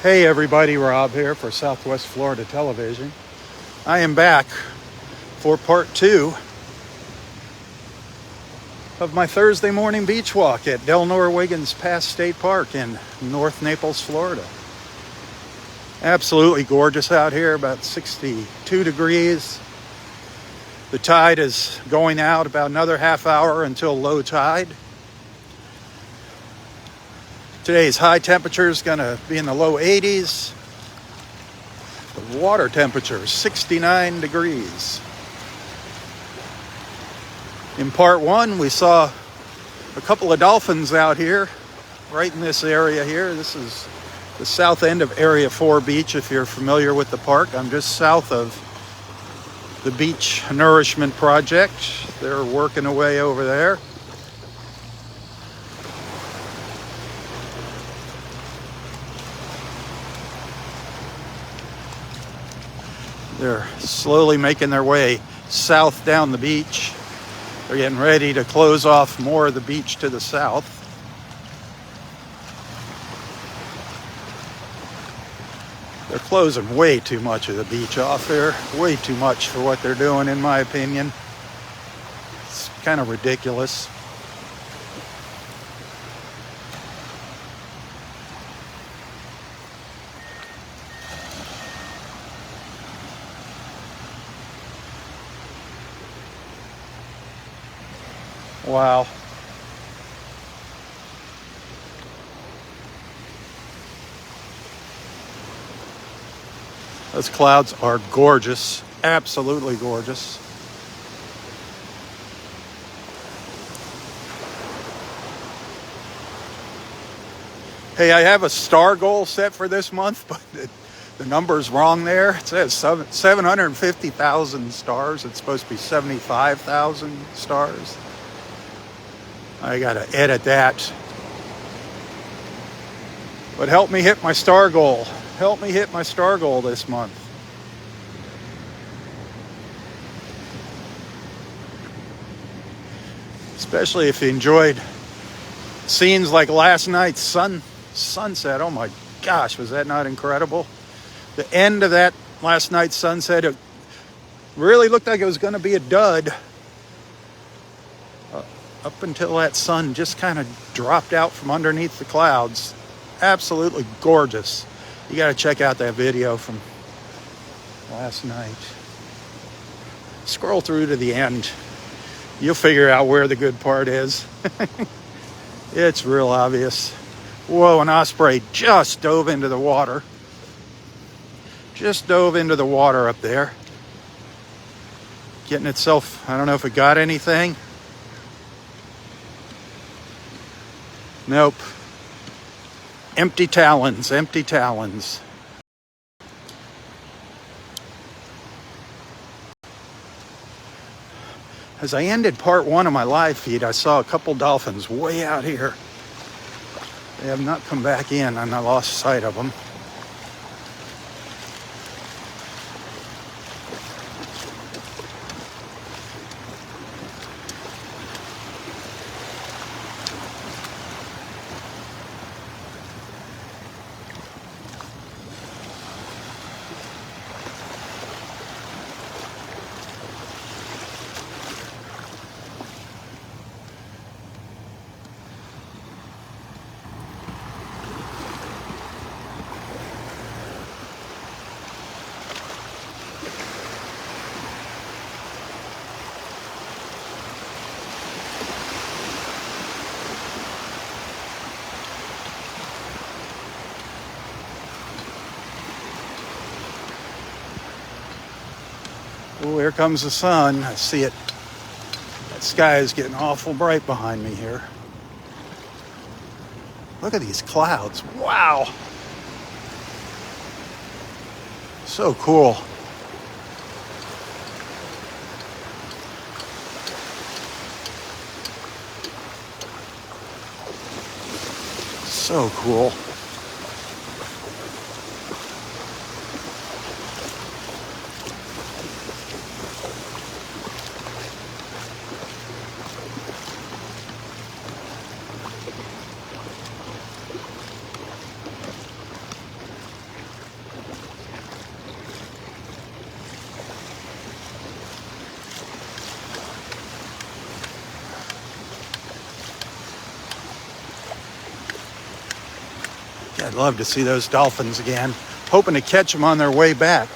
Hey everybody, Rob here for Southwest Florida Television. I am back for part 2 of my Thursday morning beach walk at Delnor-Wiggins Pass State Park in North Naples, Florida. Absolutely gorgeous out here, about 62 degrees. The tide is going out about another half hour until low tide. Today's high temperature is going to be in the low 80s. The water temperature is 69 degrees. In part 1, we saw a couple of dolphins out here, right in this area here. This is the south end of Area 4 Beach, if you're familiar with the park. I'm just south of the Beach Nourishment Project. They're working away over there. They're slowly making their way south down the beach. They're getting ready to close off more of the beach to the south. They're closing way too much of the beach off there. Way too much for what they're doing, in my opinion. It's kind of ridiculous. Wow. Those clouds are gorgeous, absolutely gorgeous. Hey, I have a star goal set for this month, but the number's wrong there. It says 750,000 stars. It's supposed to be 75,000 stars. I gotta edit that. But help me hit my star goal. Help me hit my star goal this month. Especially if you enjoyed scenes like last night's sunset. Oh my gosh, was that not incredible? The end of that last night's sunset, it really looked like it was going to be a dud. Up until that sun just kind of dropped out from underneath the clouds. Absolutely gorgeous. You got to check out that video from last night. Scroll through to the end. You'll figure out where the good part is. It's real obvious. Whoa, an osprey just dove into the water. Just dove into the water up there. Getting itself, I don't know if it got anything. Nope. Empty talons, empty talons. As I ended part 1 of my live feed, I saw a couple dolphins way out here. They have not come back in, and I lost sight of them. Oh, here comes the sun. I see it. That sky is getting awful bright behind me here. Look at these clouds. Wow. So cool. So cool. I'd love to see those dolphins again. Hoping to catch them on their way back.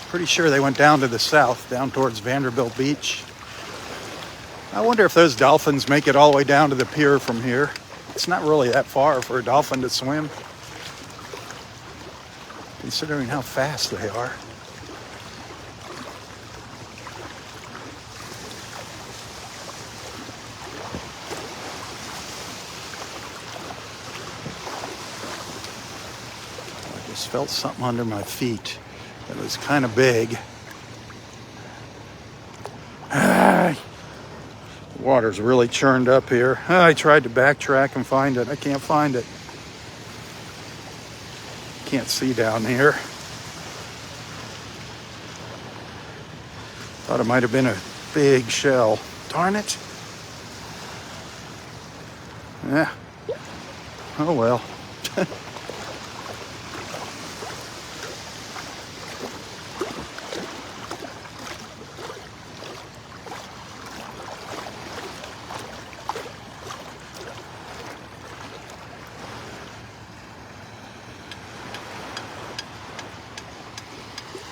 Pretty sure they went down to the south, down towards Vanderbilt Beach. I wonder if those dolphins make it all the way down to the pier from here. It's not really that far for a dolphin to swim, considering how fast they are. I just felt something under my feet that was kind of big. The water's really churned up here. I tried to backtrack and find it. I can't find it. Can't see down here. Thought it might have been a big shell. Darn it. Yeah. Oh well.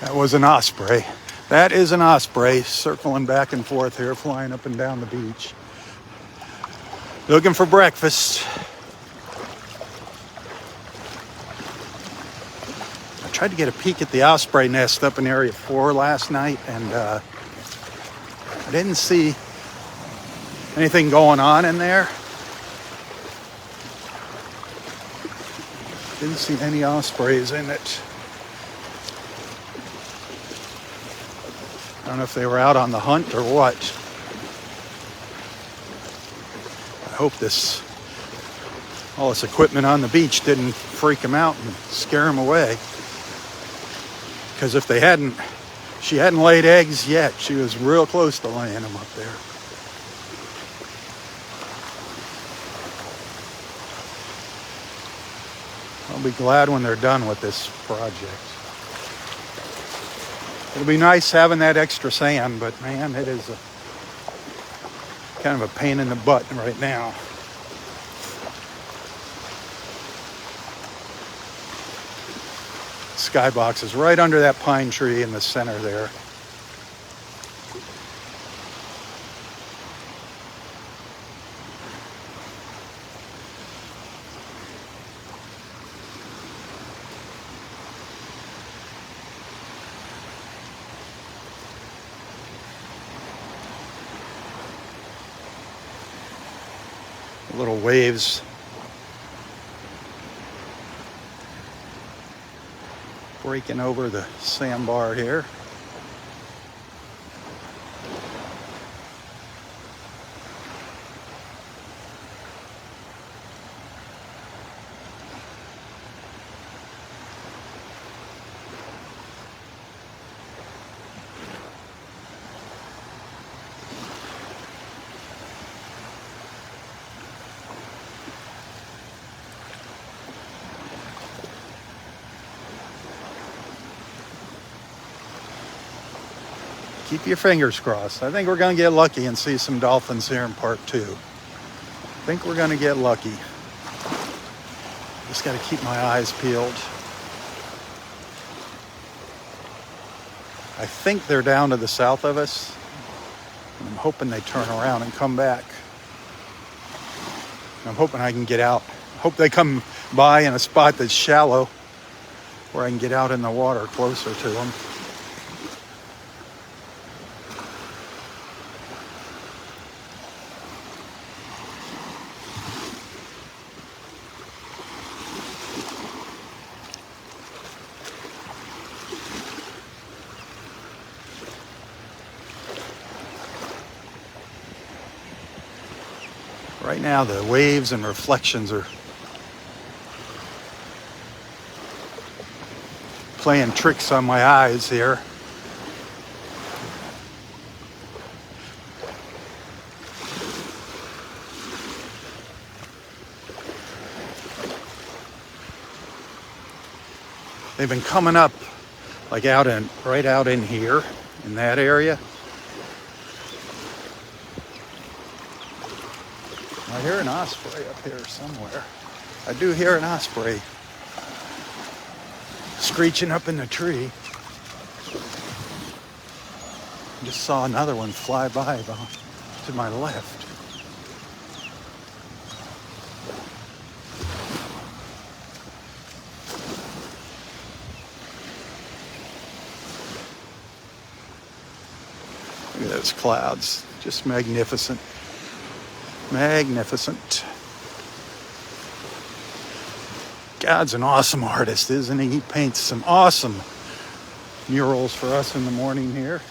That was an osprey. That is an osprey circling back and forth here, flying up and down the beach. Looking for breakfast. I tried to get a peek at the osprey nest up in Area 4 last night, and I didn't see anything going on in there. Didn't see any ospreys in it. I don't know if they were out on the hunt or what. I hope all this equipment on the beach didn't freak them out and scare them away. Because if she hadn't laid eggs yet. She was real close to laying them up there. I'll be glad when they're done with this project. It'll be nice having that extra sand, but man, it is kind of a pain in the butt right now. Skybox is right under that pine tree in the center there. Little waves breaking over the sandbar here. Keep your fingers crossed. I think we're going to get lucky and see some dolphins here in part 2. I think we're going to get lucky. Just got to keep my eyes peeled. I think they're down to the south of us. And I'm hoping they turn around and come back. I'm hoping I can get out. Hope they come by in a spot that's shallow where I can get out in the water closer to them. Right now, the waves and reflections are playing tricks on my eyes here. They've been coming up like right out in here, in that area. I hear an osprey up here somewhere. I do hear an osprey screeching up in the tree. Just saw another one fly by to my left. Look at those clouds, just magnificent. Magnificent. God's an awesome artist, isn't he? He paints some awesome murals for us in the morning here.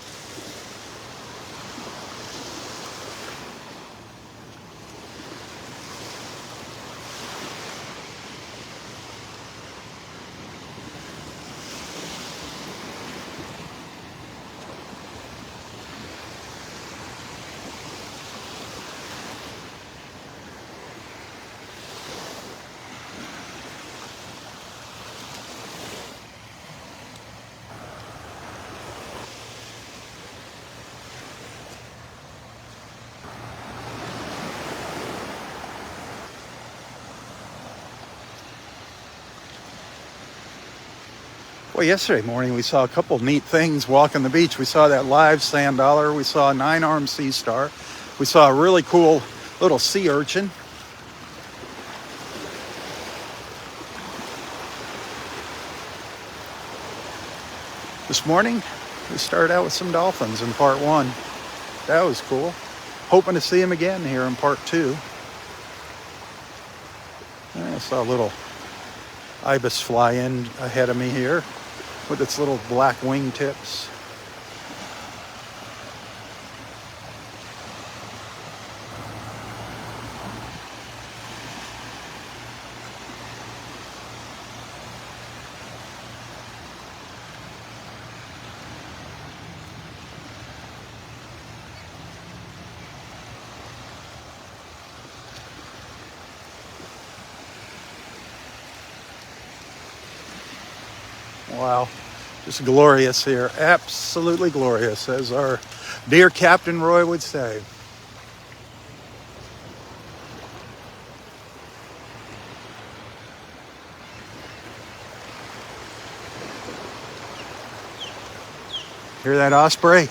Well, yesterday morning we saw a couple neat things walking the beach. We saw that live sand dollar. We saw a 9-armed sea star. We saw a really cool little sea urchin. This morning we started out with some dolphins in part 1. That was cool. Hoping to see them again here in part 2. I saw a little ibis fly in ahead of me here with its little black wingtips. Wow, just glorious here. Absolutely glorious, as our dear Captain Roy would say. Hear that osprey?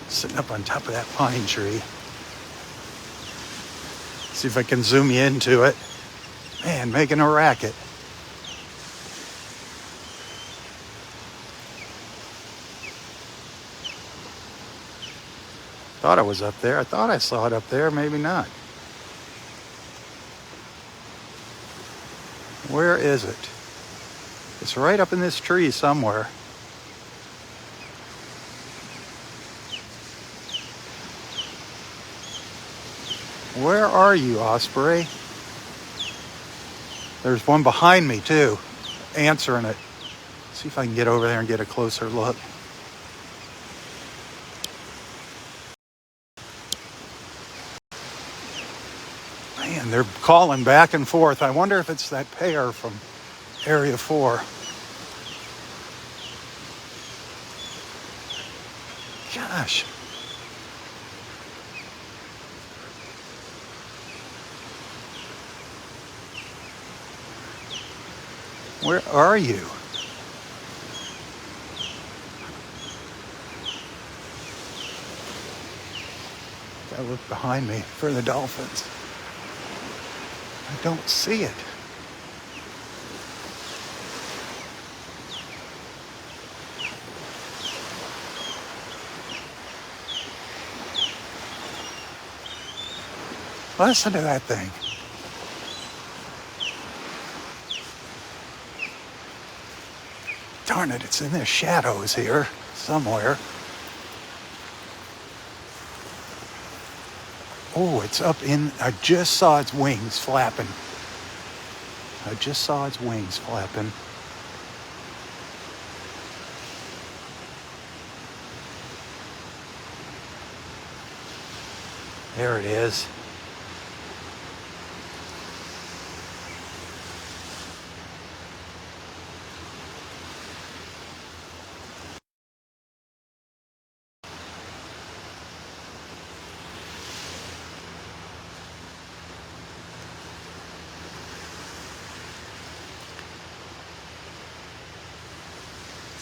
Sitting up on top of that pine tree. See if I can zoom you into it. Man, making a racket. Thought I was up there. I thought I saw it up there. Maybe not. Where is it? It's right up in this tree somewhere. Where are you, osprey? There's one behind me, too, answering it. See if I can get over there and get a closer look. Man, they're calling back and forth. I wonder if it's that pair from Area 4. Gosh. Where are you? Gotta look behind me for the dolphins. I don't see it. Listen to that thing. Darn it, it's in the shadows here somewhere. Oh, it's up in, I just saw its wings flapping. I just saw its wings flapping. There it is.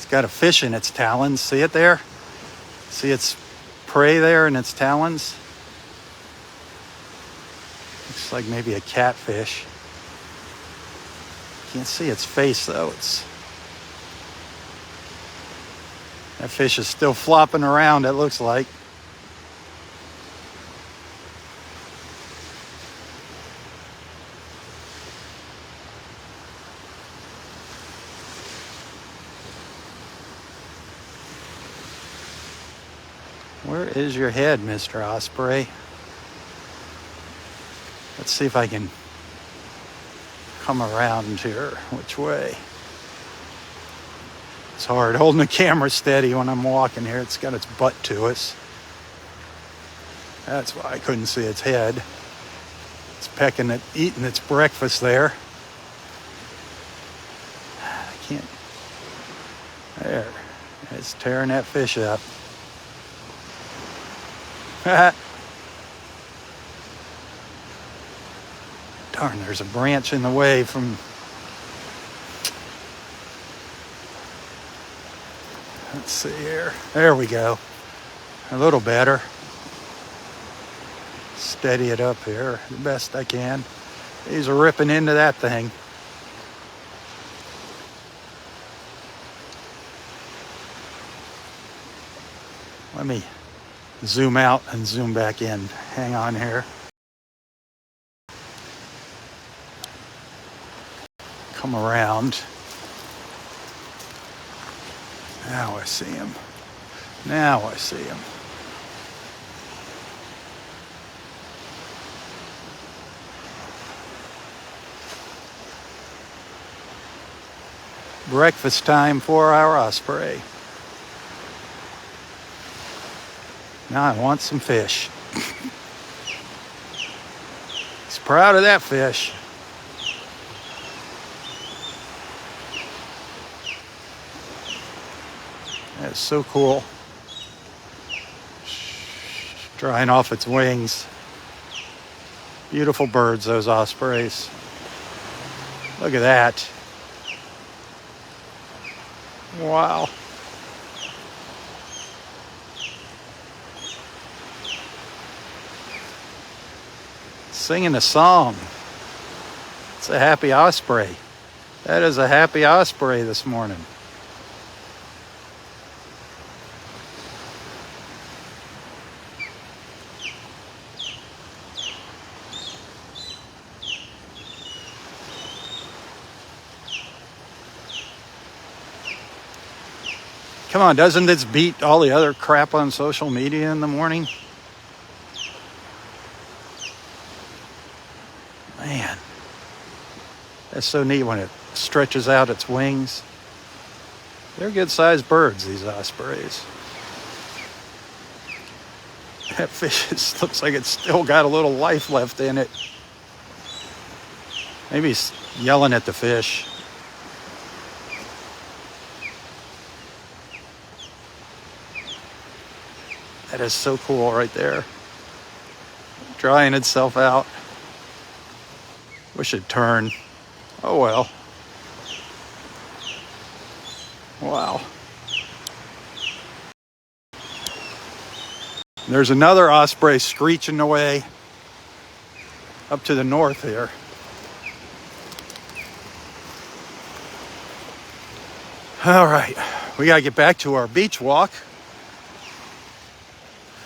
got a fish in its talons. See it there? See its prey there in its talons? Looks like maybe a catfish. Can't see its face though. That fish is still flopping around, it looks like. Where is your head, Mr. Osprey? Let's see if I can come around here. Which way? It's hard holding the camera steady when I'm walking here. It's got its butt to us. That's why I couldn't see its head. It's pecking at eating its breakfast there. I can't. There. It's tearing that fish up. Darn, there's a branch in the way from... Let's see here. There we go. A little better. Steady it up here the best I can. These are ripping into that thing. Let me zoom out and zoom back in. Hang on here. Come around. Now I see him. Now I see him. Breakfast time for our osprey. Now I want some fish. He's proud of that fish. That's so cool. Drying off its wings. Beautiful birds, those ospreys. Look at that. Wow. Singing a song. It's a happy osprey. That is a happy osprey this morning. Come on, doesn't this beat all the other crap on social media in the morning? Man, that's so neat when it stretches out its wings. They're good-sized birds, these ospreys. That fish looks like it's still got a little life left in it. Maybe he's yelling at the fish. That is so cool right there. Drying itself out. Wish it'd turn. Oh well. Wow. There's another osprey screeching away up to the north here. All right, we gotta get back to our beach walk.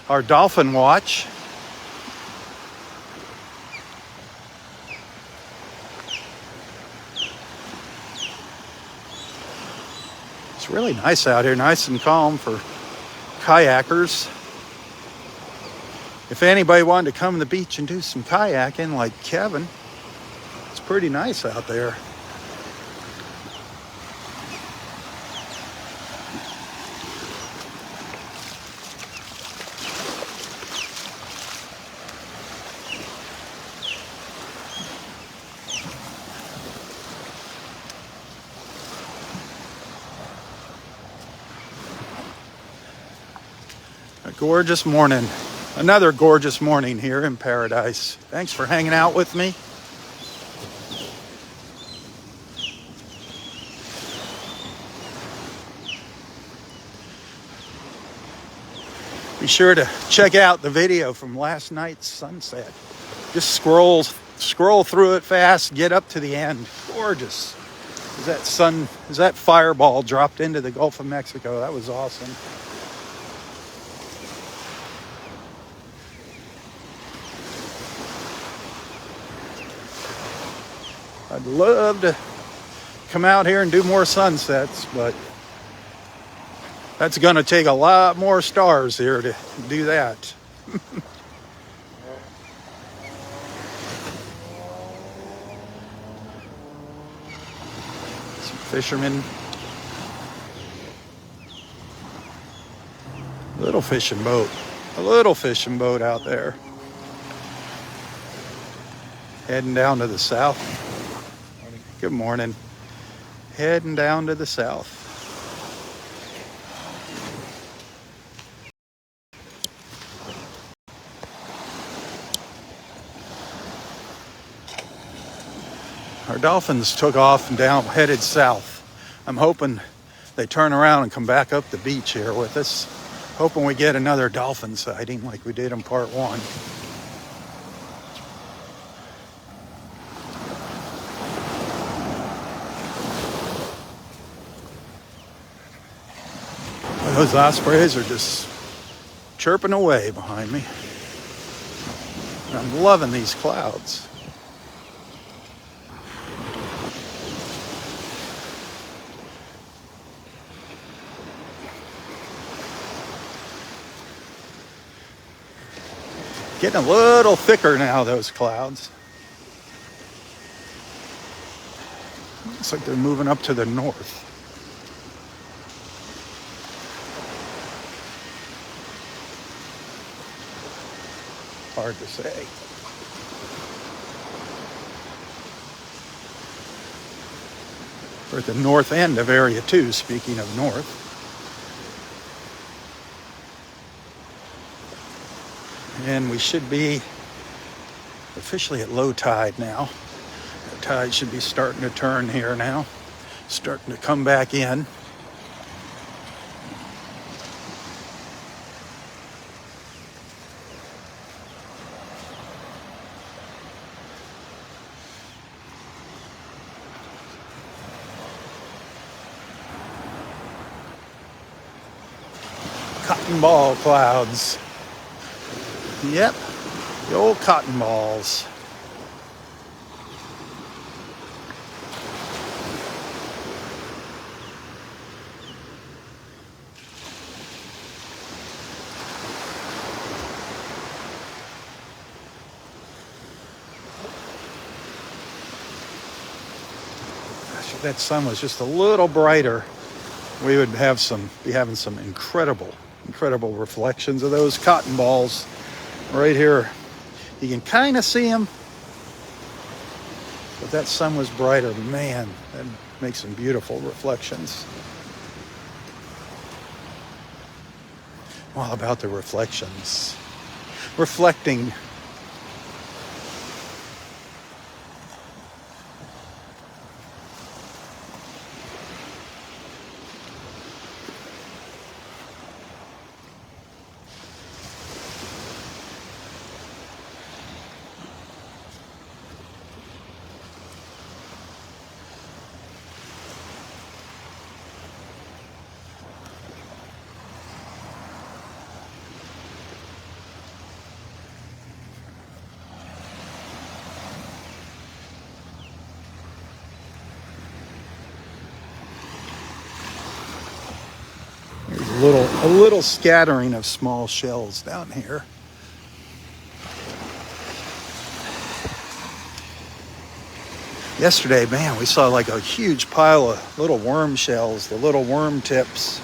Our dolphin watch. It's really nice out here, nice and calm for kayakers. If anybody wanted to come to the beach and do some kayaking like Kevin, it's pretty nice out there. Gorgeous morning. Another gorgeous morning here in paradise. Thanks for hanging out with me. Be sure to check out the video from last night's sunset. Just scroll through it fast, get up to the end. Gorgeous. As that fireball dropped into the Gulf of Mexico. That was awesome. I'd love to come out here and do more sunsets, but that's going to take a lot more stars here to do that. Some fishermen. A little fishing boat out there. Heading down to the south. Good morning. Heading down to the south. Our Dolphins took off and headed south. I'm hoping they turn around and come back up the beach here with us. Hoping we get another dolphin sighting like we did in part 1. Those ospreys are just chirping away behind me. I'm loving these clouds. Getting a little thicker now, those clouds. Looks like they're moving up to the north. Hard to say. We're at the north end of Area 2, speaking of north. And we should be officially at low tide now. The tide should be starting to turn here now. Starting to come back in. Cotton ball clouds. Yep, the old cotton balls. Gosh, if that sun was just a little brighter, we would be having some incredible reflections of those cotton balls right here. You can kind of see them, but that sun was brighter. Man, that makes some beautiful reflections. All about the reflections. Reflecting. A little scattering of small shells down here. Yesterday, man, we saw like a huge pile of little worm shells, the little worm tips.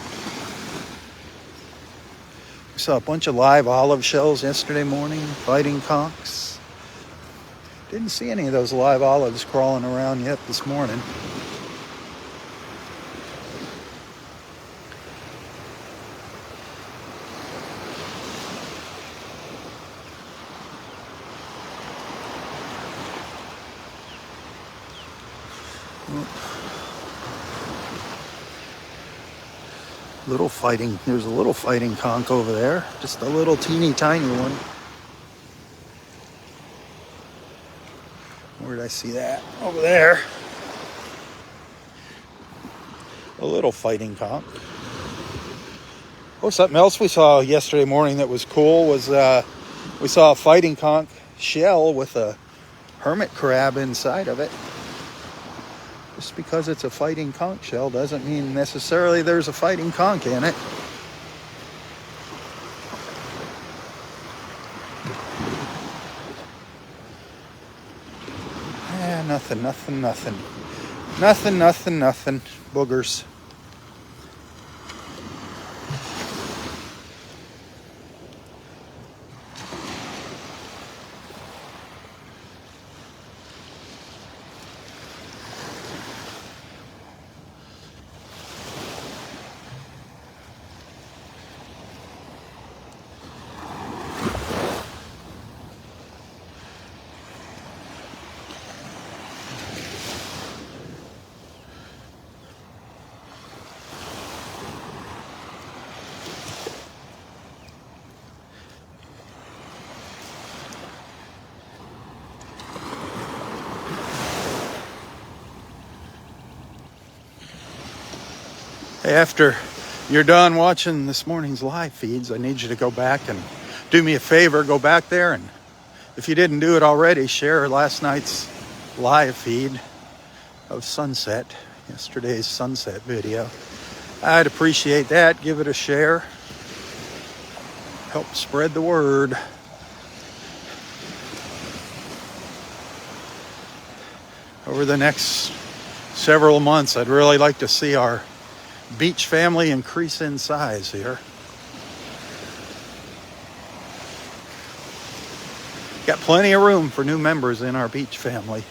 We saw a bunch of live olive shells yesterday morning, fighting conchs. Didn't see any of those live olives crawling around yet this morning. Little fighting, there's a little fighting conch over there. Just a little teeny tiny one. Where did I see that? Over there. A little fighting conch. Oh, something else we saw yesterday morning that was cool was we saw a fighting conch shell with a hermit crab inside of it. Just because it's a fighting conch shell doesn't mean necessarily there's a fighting conch in it. Nothing. Nothing. Boogers. After you're done watching this morning's live feeds, I need you to go back and do me a favor. Go back there, and if you didn't do it already, share last night's live feed of sunset, yesterday's sunset video. I'd appreciate that. Give it a share. Help spread the word. Over the next several months, I'd really like to see our beach family increase in size here. Got plenty of room for new members in our beach family.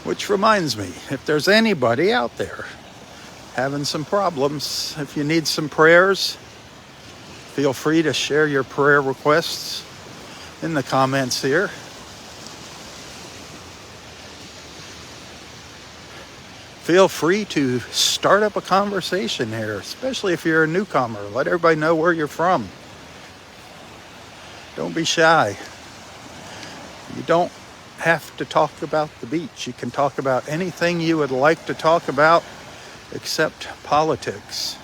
Which reminds me, if there's anybody out there having some problems, if you need some prayers, feel free to share your prayer requests in the comments here. Feel free to start up a conversation here, especially if you're a newcomer. Let everybody know where you're from. Don't be shy. You don't have to talk about the beach. You can talk about anything you would like to talk about except politics.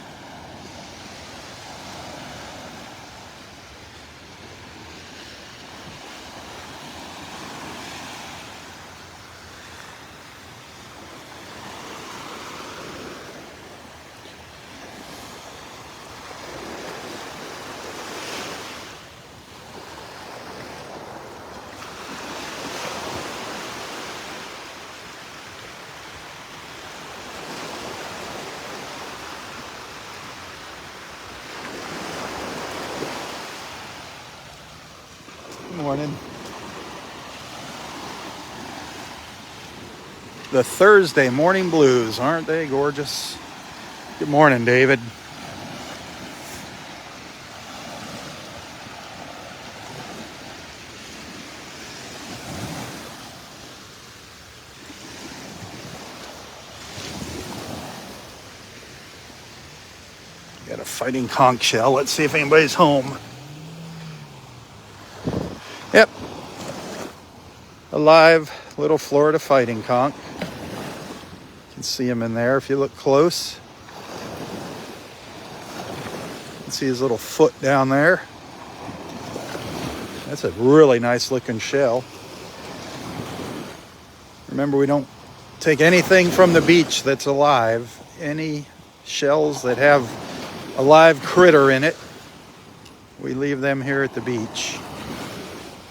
Morning. The Thursday morning blues, aren't they gorgeous? Good morning, David. Got a fighting conch shell. Let's see if anybody's home. Yep. A live little Florida fighting conch. You can see him in there if you look close. You can see his little foot down there. That's a really nice looking shell. Remember, we don't take anything from the beach that's alive. Any shells that have a live critter in it, we leave them here at the beach.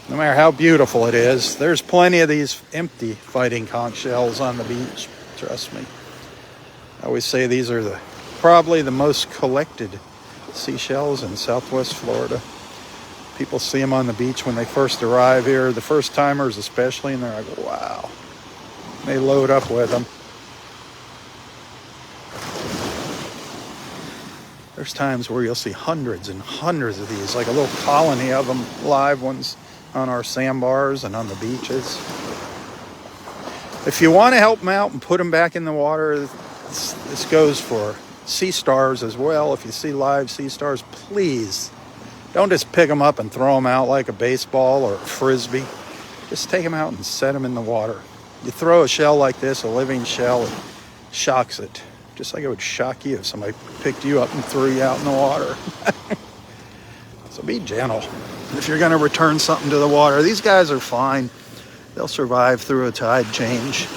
No matter how beautiful it is, there's plenty of these empty fighting conch shells on the beach. Trust me. I always say these are probably the most collected seashells in Southwest Florida. People see them on the beach when they first arrive here, the first timers especially, and they're like, wow. They load up with them. There's times where you'll see hundreds and hundreds of these, like a little colony of them, live ones, on our sandbars and on the beaches. If you want to help them out and put them back in the water, this goes for sea stars as well. If you see live sea stars, please don't just pick them up and throw them out like a baseball or a frisbee. Just take them out and set them in the water. You throw a shell like this, a living shell, it shocks it. Just like it would shock you if somebody picked you up and threw you out in the water. So be gentle if you're going to return something to the water. These guys are fine. They'll survive through a tide change.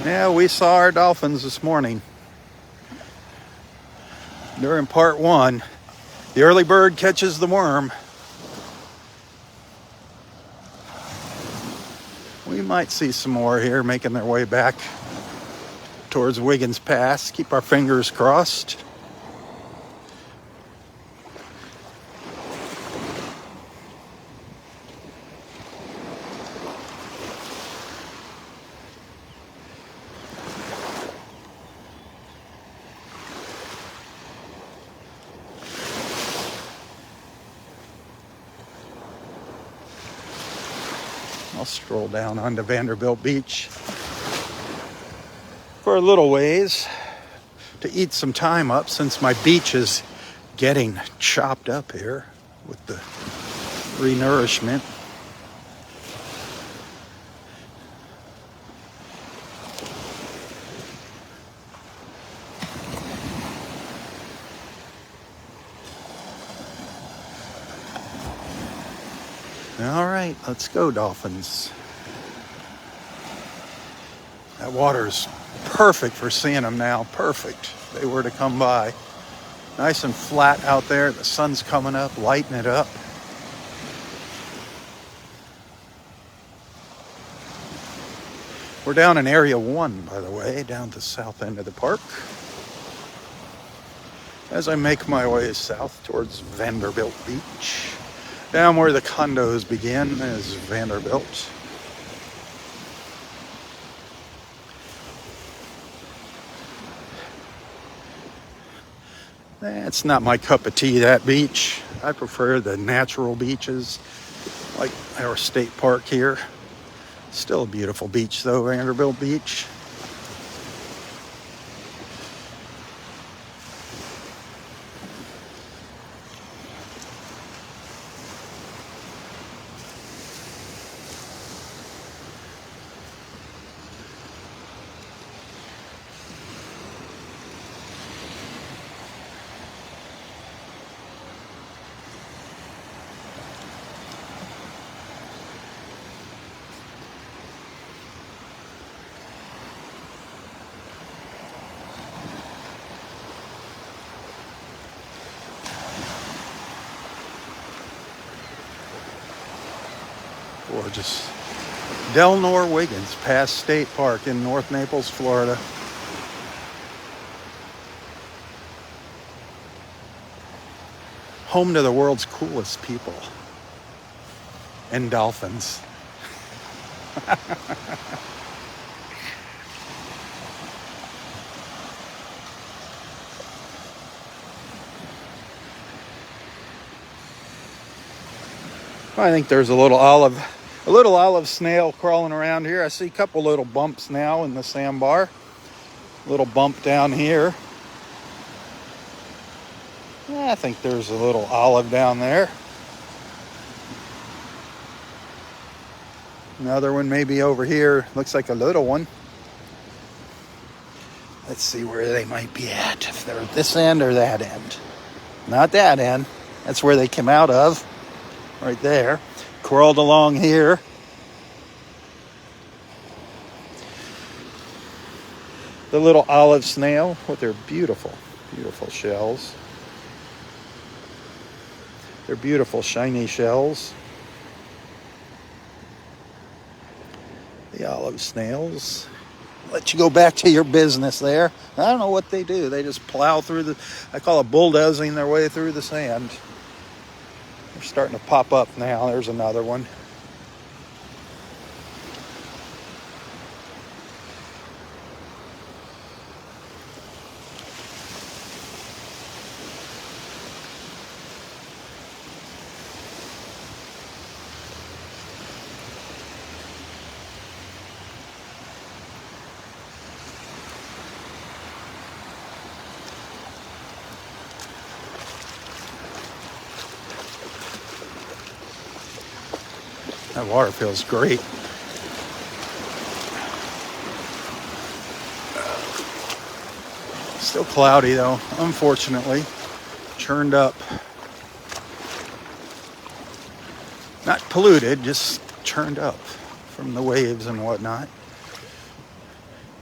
Yeah, we saw our dolphins this morning. During part one, the early bird catches the worm. We might see some more here making their way back towards Wiggins Pass. Keep our fingers crossed. I'll stroll down onto Vanderbilt Beach for a little ways to eat some time up, since my beach is getting chopped up here with the renourishment. All right, let's go, Dolphins. That water's perfect for seeing them now. Perfect. If they were to come by. Nice and flat out there. The sun's coming up, lighting it up. We're down in Area 1, by the way, down the south end of the park. As I make my way south towards Vanderbilt Beach. Down where the condos begin is Vanderbilt. It's not my cup of tea, that beach. I prefer the natural beaches, like our state park here. Still a beautiful beach though, Vanderbilt Beach. Gorgeous. Delnor-Wiggins Pass State Park in North Naples, Florida. Home to the world's coolest people. And dolphins. I think there's a little olive snail crawling around here. I see a couple little bumps now in the sandbar. Little bump down here. Yeah, I think there's a little olive down there. Another one maybe over here. Looks like a little one. Let's see where they might be at. If they're at this end or that end. Not that end. That's where they came out of. Right there. Crawled along here. The little olive snail with their beautiful, beautiful shells. They're beautiful shiny shells. The olive snails. Let you go back to your business there. I don't know what they do. They just plow through the, I call it bulldozing their way through the sand. They're starting to pop up now. There's another one. That water feels great. Still cloudy though, unfortunately. Churned up. Not polluted, just churned up from the waves and whatnot.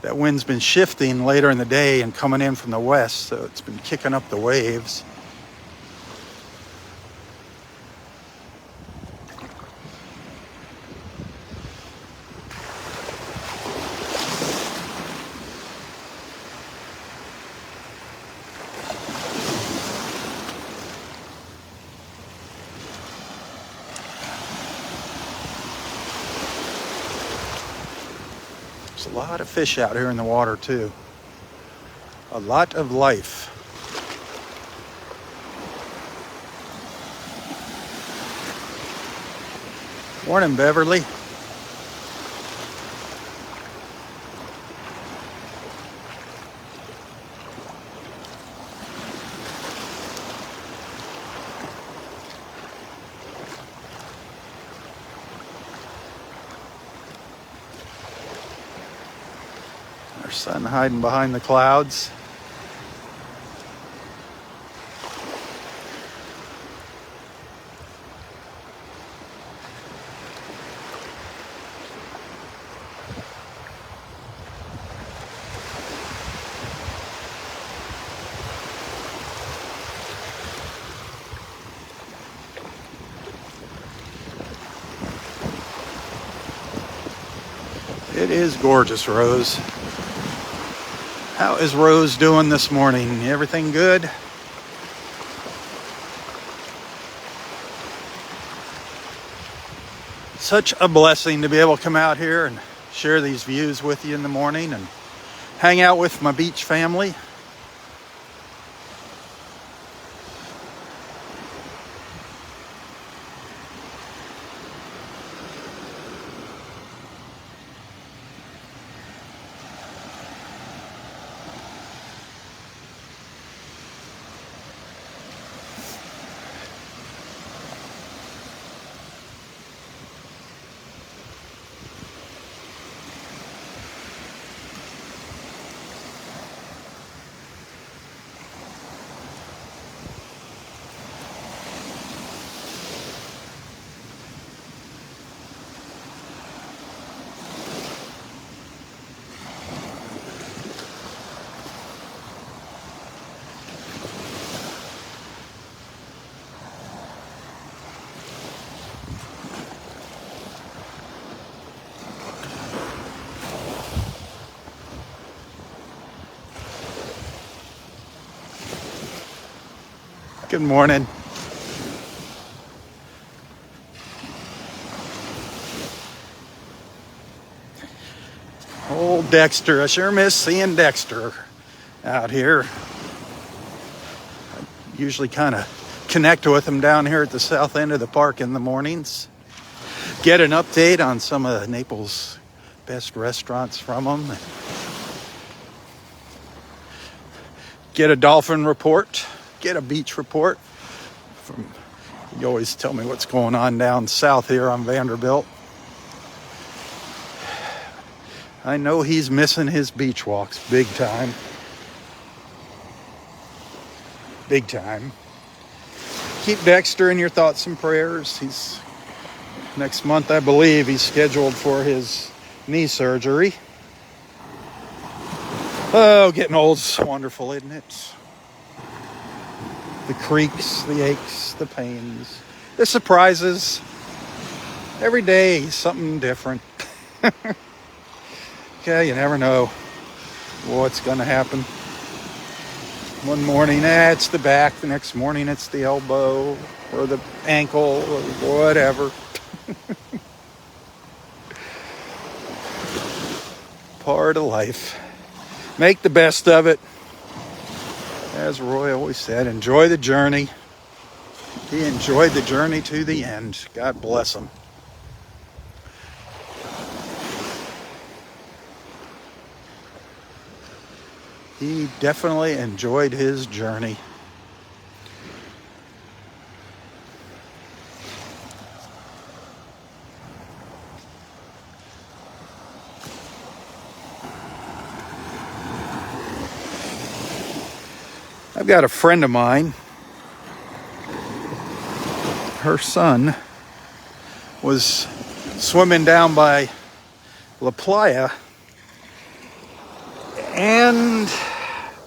That wind's been shifting later in the day and coming in from the west, so it's been kicking up the waves. There's a lot of fish out here in the water too. A lot of life. Morning, Beverly. Our sun hiding behind the clouds. It is gorgeous, Rose. How is Rose doing this morning? Everything good? Such a blessing to be able to come out here and share these views with you in the morning and hang out with my beach family. Good morning. Old Dexter. I sure miss seeing Dexter out here. I usually kind of connect with him down here at the south end of the park in the mornings. Get an update on some of Naples' best restaurants from him. Get a dolphin report. Get a beach report. You always tell me what's going on down south here on Vanderbilt. I know he's missing his beach walks big time. Big time. Keep Dexter in your thoughts and prayers. Next month, I believe, he's scheduled for his knee surgery. Oh, getting old's wonderful, isn't it? The creaks, the aches, the pains, the surprises. Every day, something different. Okay, you never know what's going to happen. One morning, it's the back. The next morning, it's the elbow or the ankle or whatever. Part of life. Make the best of it. As Roy always said, enjoy the journey. He enjoyed the journey to the end. God bless him. He definitely enjoyed his journey. I've got a friend of mine. Her son was swimming down by Playa, and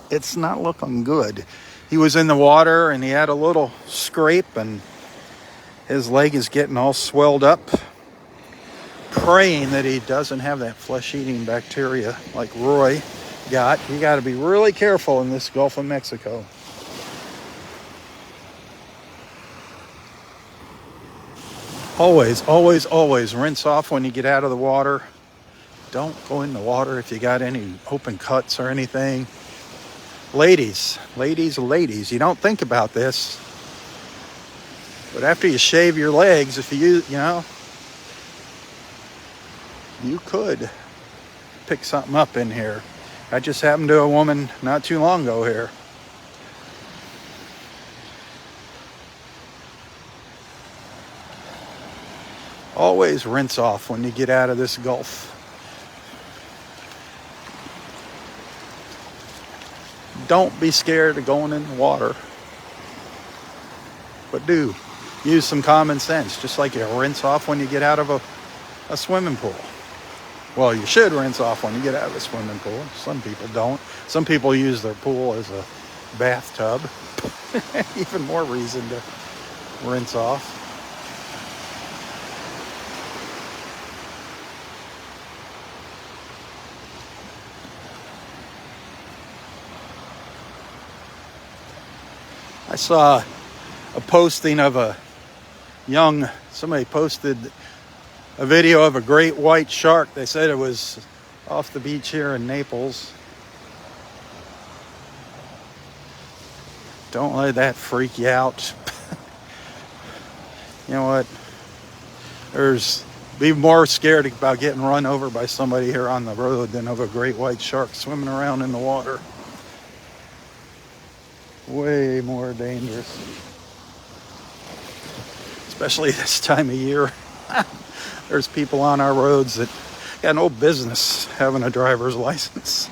it's not looking good. He was in the water and he had a little scrape and his leg is getting all swelled up. Praying that he doesn't have that flesh-eating bacteria like Roy got. You got to be really careful in this Gulf of Mexico. Always, always, always rinse off when you get out of the water. Don't go in the water if you got any open cuts or anything. Ladies, you don't think about this, but after you shave your legs, if you could pick something up in here. That just happened to a woman not too long ago here. Always rinse off when you get out of this Gulf. Don't be scared of going in the water, but do use some common sense, just like you rinse off when you get out of a swimming pool. Well, you should rinse off when you get out of a swimming pool. Some people don't. Some people use their pool as a bathtub. Even more reason to rinse off. I saw a posting of somebody posted a video of a great white shark. They said it was off the beach here in Naples. Don't let that freak you out. You know what? Be more scared about getting run over by somebody here on the road than of a great white shark swimming around in the water. Way more dangerous. Especially this time of year. There's people on our roads that got no business having a driver's license.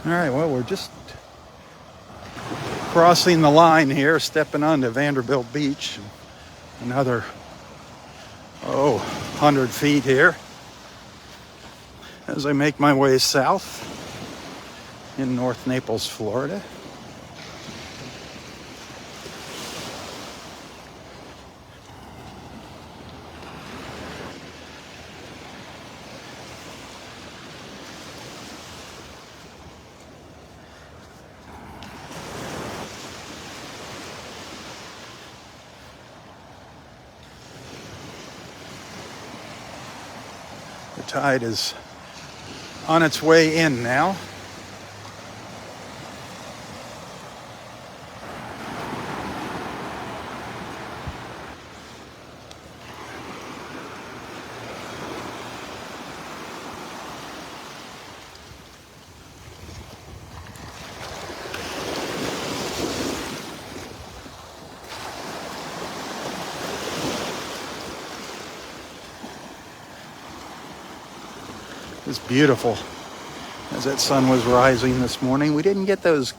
All right, well, we're just crossing the line here, stepping onto Vanderbilt Beach. Another, 100 feet here as I make my way south in North Naples, Florida. The tide is on its way in now. It was beautiful as that sun was rising this morning. We didn't get those.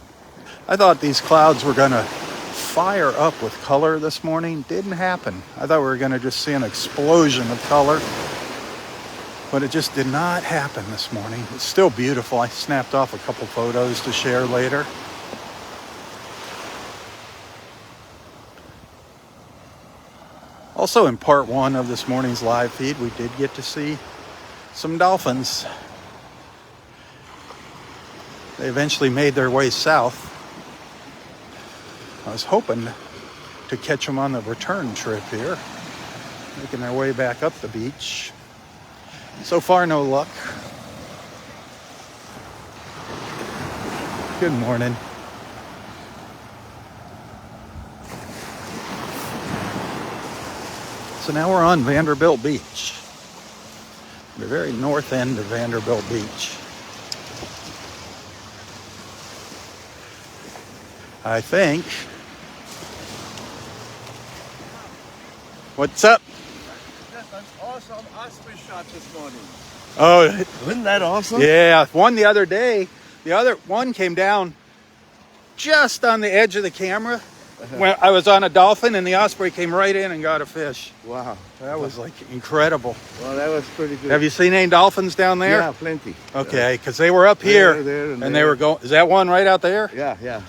I thought these clouds were going to fire up with color this morning. Didn't happen. I thought we were going to just see an explosion of color, but it just did not happen this morning. It's still beautiful. I snapped off a couple photos to share later. Also, in part one of this morning's live feed, we did get to see some dolphins. They eventually made their way south. I was hoping to catch them on the return trip here, making their way back up the beach. So far, no luck. Good morning. So now we're on Vanderbilt Beach, the very north end of Vanderbilt Beach. I think. What's up? That's an awesome osprey shot this morning. Oh, Wasn't that awesome? yeah. One the other day. The other one came down just on the edge of the camera. When I was on a dolphin and the osprey came right in and got a fish. Wow. That was like incredible. Well, that was pretty good. Have you seen any dolphins down there? Yeah, plenty. Okay, because they were up here There, and they were going. Is that one right out there? Yeah.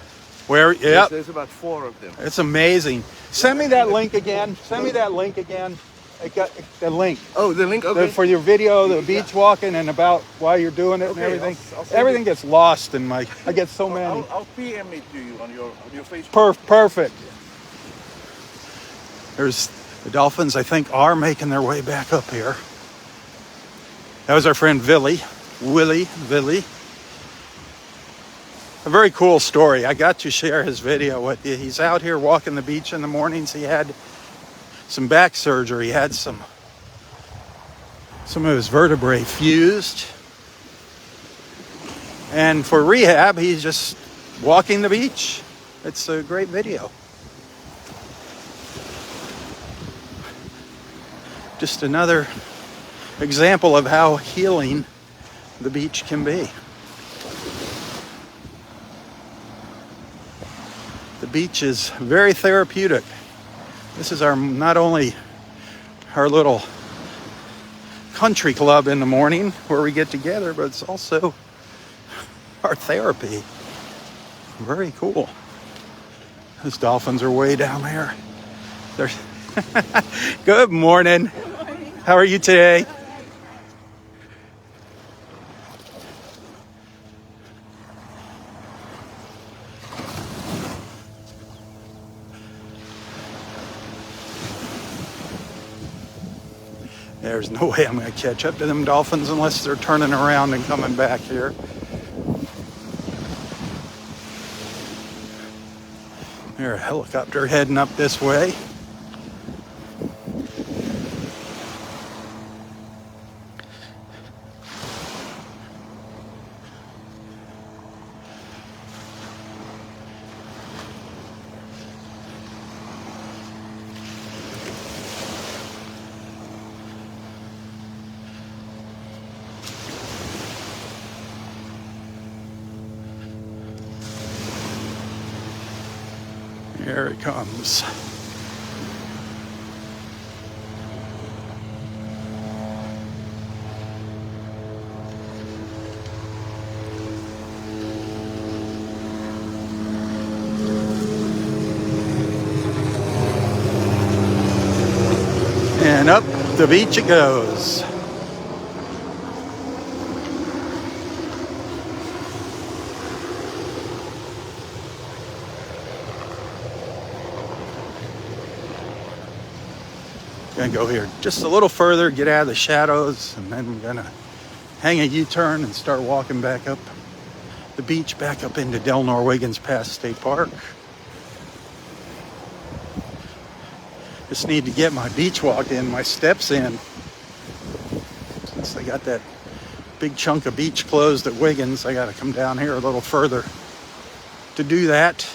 Where? Yep. There's about 4 of them. It's amazing. Send me that link again. Send me that link again. I got the link. Oh, the link? Okay. For your video, the beach walking and about why you're doing it and Okay, everything. I'll send Everything it. gets lost in my. I get so many. I'll PM it to you on your Facebook. Perfect. There's the dolphins. I think are making their way back up here. That was our friend Willie. A very cool story. I got to share his video. He's out here walking the beach in the mornings. He had some back surgery. He had some of his vertebrae fused. And for rehab, he's just walking the beach. It's a great video. Just another example of how healing the beach can be. The beach is very therapeutic. This is not only our little country club in the morning where we get together, but it's also our therapy. Very cool. Those dolphins are way down there. They're Good morning. How are you today? There's no way I'm going to catch up to them dolphins unless they're turning around and coming back here. There's a helicopter heading up this way. Here it comes. And up the beach it goes. Gonna go here just a little further, get out of the shadows, and then we're gonna hang a U-turn and start walking back up the beach, back up into Delnor-Wiggins past State Park. Just need to get my beach walk in, my steps in. Since I got that big chunk of beach closed at Wiggins, I gotta come down here a little further to do that.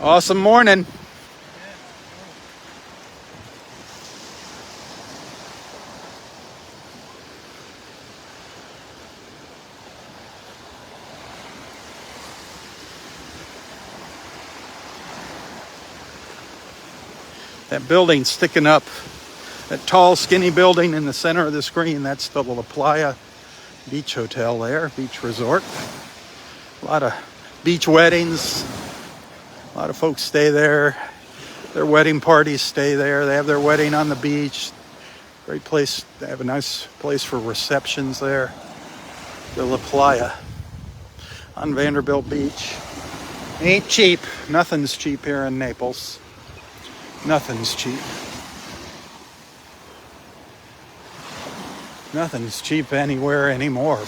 Awesome morning. That building sticking up, that tall, skinny building in the center of the screen, that's the La Playa Beach Hotel there, beach resort. A lot of beach weddings. A lot of folks stay there. Their wedding parties stay there. They have their wedding on the beach. Great place. They have a nice place for receptions there. The La Playa on Vanderbilt Beach. Ain't cheap. Nothing's cheap here in Naples. Nothing's cheap. Nothing's cheap anywhere anymore.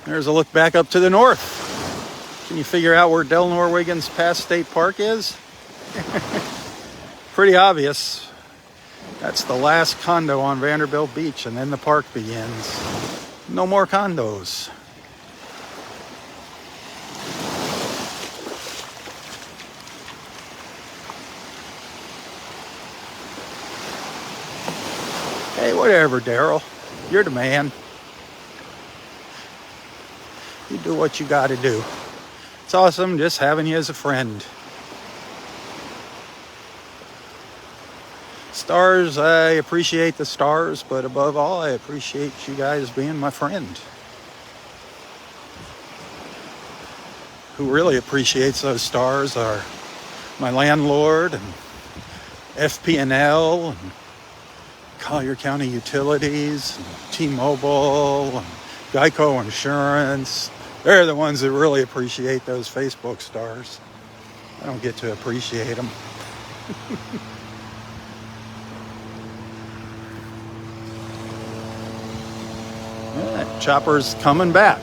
There's a look back up to the north. Can you figure out where Delnor-Wiggins Pass State Park is? Pretty obvious. That's the last condo on Vanderbilt Beach, and then the park begins. No more condos. Hey, whatever, Daryl. You're the man. You do what you gotta do. It's awesome just having you as a friend. Stars, I appreciate the stars, but above all, I appreciate you guys being my friend. Who really appreciates those stars are my landlord and FP&L and Collier County Utilities and T-Mobile and Geico Insurance. They're the ones that really appreciate those Facebook stars. I don't get to appreciate them. Yeah, chopper's coming back.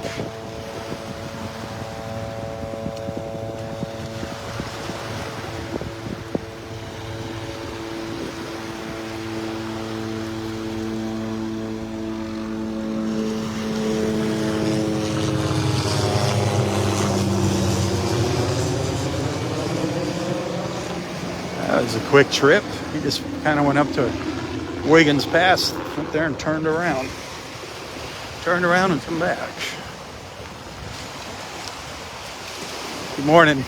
That was a quick trip. He just kind of went up to Wiggins Pass, went there and turned around. Turned around and come back. Good morning.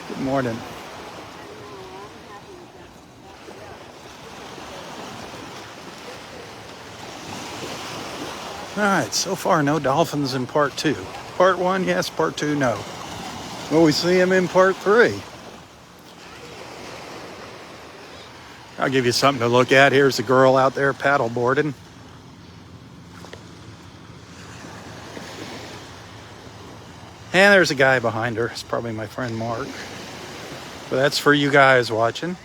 Good morning. All right, so far no Dolphins in part 2. Part 1, yes. Part 2, no. Will we see him in part 3? I'll give you something to look at. Here's a girl out there paddleboarding. And there's a guy behind her. It's probably my friend Mark. But that's for you guys watching.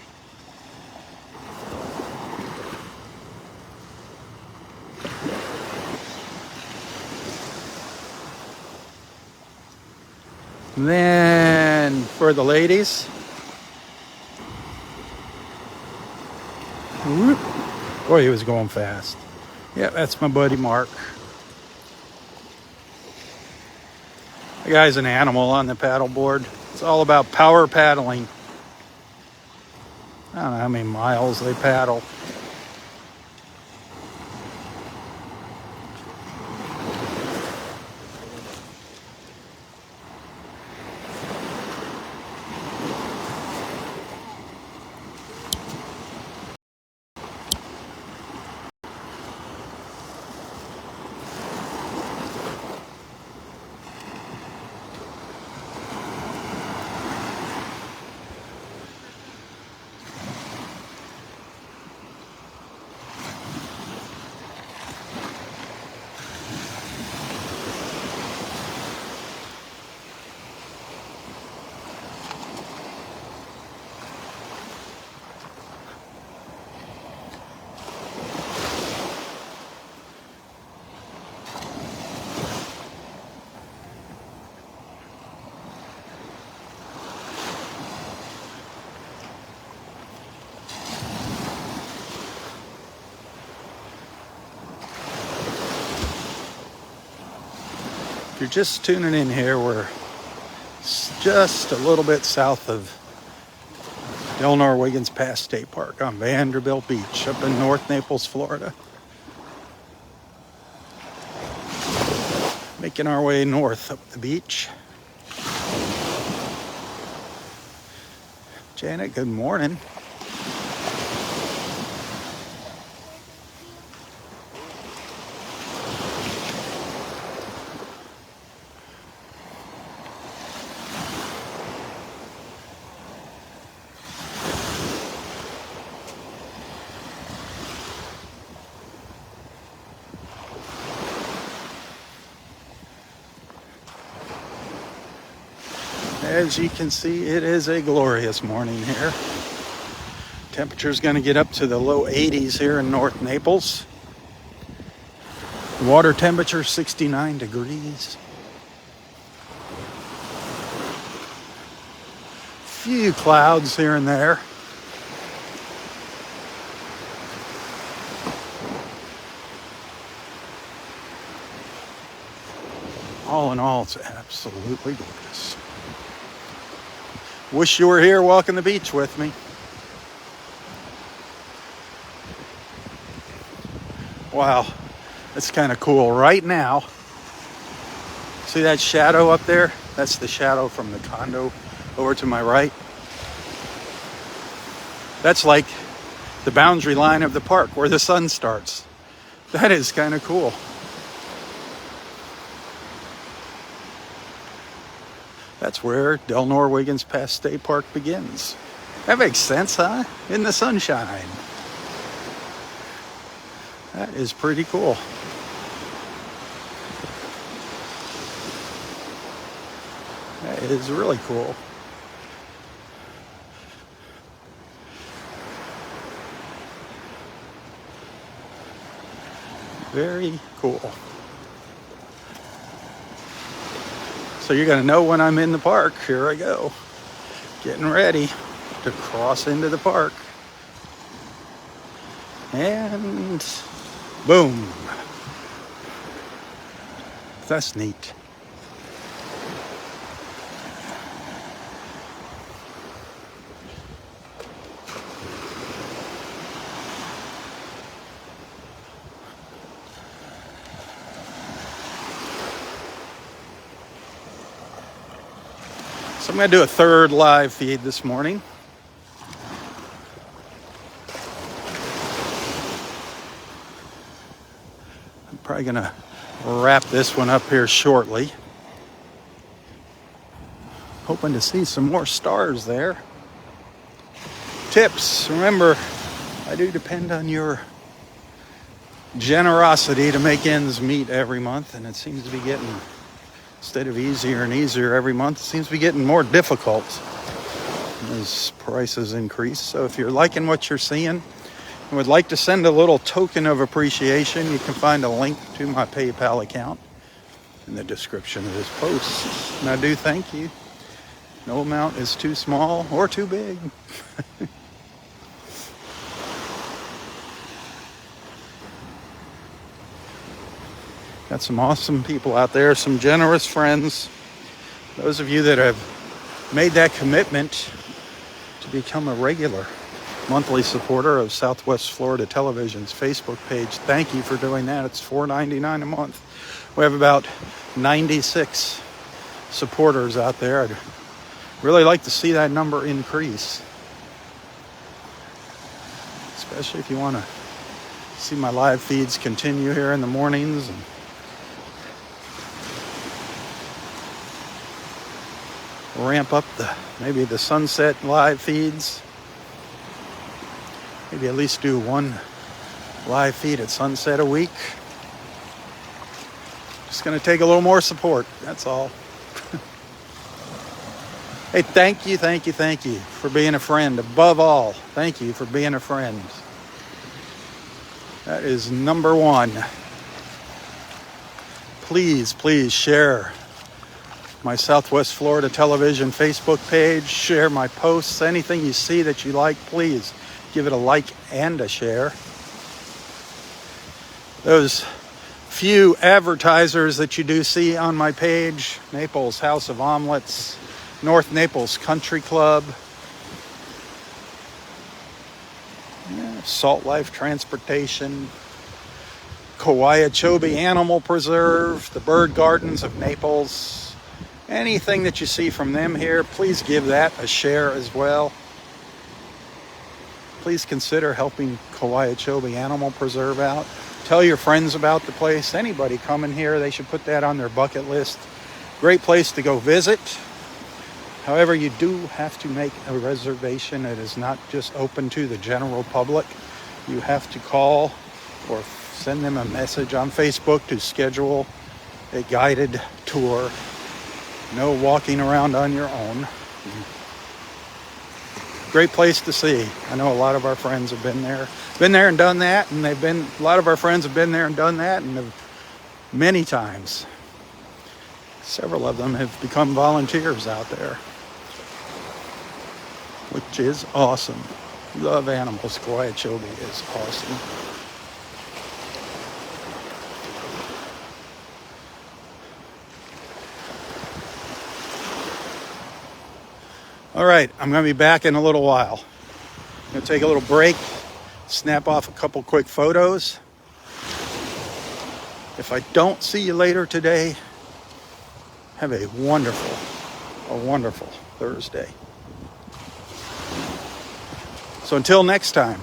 And then for the ladies. Whoop. Boy, he was going fast. Yeah, that's my buddy Mark. The guy's an animal on the paddleboard. It's all about power paddling. I don't know how many miles they paddle. If you're just tuning in here, we're just a little bit south of Delnor-Wiggins Pass State Park on Vanderbilt Beach up in North Naples, Florida. Making our way north up the beach. Janet, good morning. As you can see, it is a glorious morning here. Temperature's going to get up to the low 80s here in North Naples. Water temperature 69 degrees. Few clouds here and there. All in all, it's absolutely gorgeous. Wish you were here walking the beach with me. Wow, that's kind of cool. Right now, see that shadow up there? That's the shadow from the condo over to my right. That's like the boundary line of the park where the sun starts. That is kind of cool. That's where Delnor-Wiggins Pass State Park begins. That makes sense, huh? In the sunshine. That is pretty cool. That is really cool. Very cool. So you're going to know when I'm in the park. Here I go. Getting ready to cross into the park. And boom. That's neat. So I'm going to do a third live feed this morning. I'm probably going to wrap this one up here shortly. Hoping to see some more stars there. Tips. Remember, I do depend on your generosity to make ends meet every month, and it seems to be getting... Instead of easier and easier every month, it seems to be getting more difficult as prices increase. So if you're liking what you're seeing and would like to send a little token of appreciation, you can find a link to my PayPal account in the description of this post. And I do thank you. No amount is too small or too big. Got some awesome people out there, some generous friends. Those of you that have made that commitment to become a regular monthly supporter of Southwest Florida Television's Facebook page, thank you for doing that. It's $4.99 a month. We have about 96 supporters out there. I'd really like to see that number increase. Especially if you want to see my live feeds continue here in the mornings and ramp up maybe the sunset live feeds. Maybe at least do one live feed at sunset a week. Just going to take a little more support. That's all. Hey, thank you for being a friend. Above all, thank you for being a friend. That is number one. Please share my Southwest Florida Television Facebook page. Share my posts. Anything you see that you like, please give it a like and a share. Those few advertisers that you do see on my page: Naples House of Omelets, North Naples Country Club, Salt Life Transportation, Kauai Animal Preserve, the Bird Gardens of Naples. Anything that you see from them here, please give that a share as well. Please consider helping Kauai Animal Preserve out. Tell your friends about the place. Anybody coming here, they should put that on their bucket list. Great place to go visit. However, you do have to make a reservation. It is not just open to the general public. You have to call or send them a message on Facebook to schedule a guided tour. No walking around on your own. Great place to see. I know a lot of our friends have been there and done that, and a lot of our friends have been there and done that, and many times. Several of them have become volunteers out there, which is awesome. Love animals. Kauai is awesome. All right, I'm going to be back in a little while. I'm going to take a little break, snap off a couple quick photos. If I don't see you later today, have a wonderful Thursday. So until next time,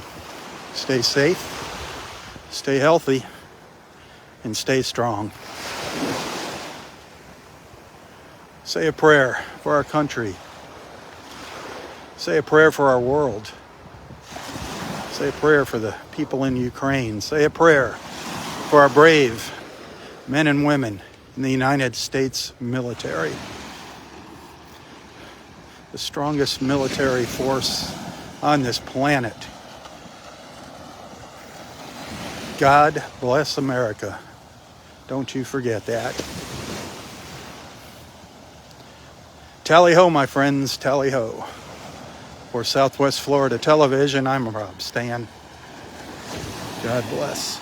stay safe, stay healthy, and stay strong. Say a prayer for our country. Say a prayer for our world. Say a prayer for the people in Ukraine. Say a prayer for our brave men and women in the United States military. The strongest military force on this planet. God bless America. Don't you forget that. Tally ho, my friends, tally ho. For Southwest Florida Television, I'm Robb. God bless.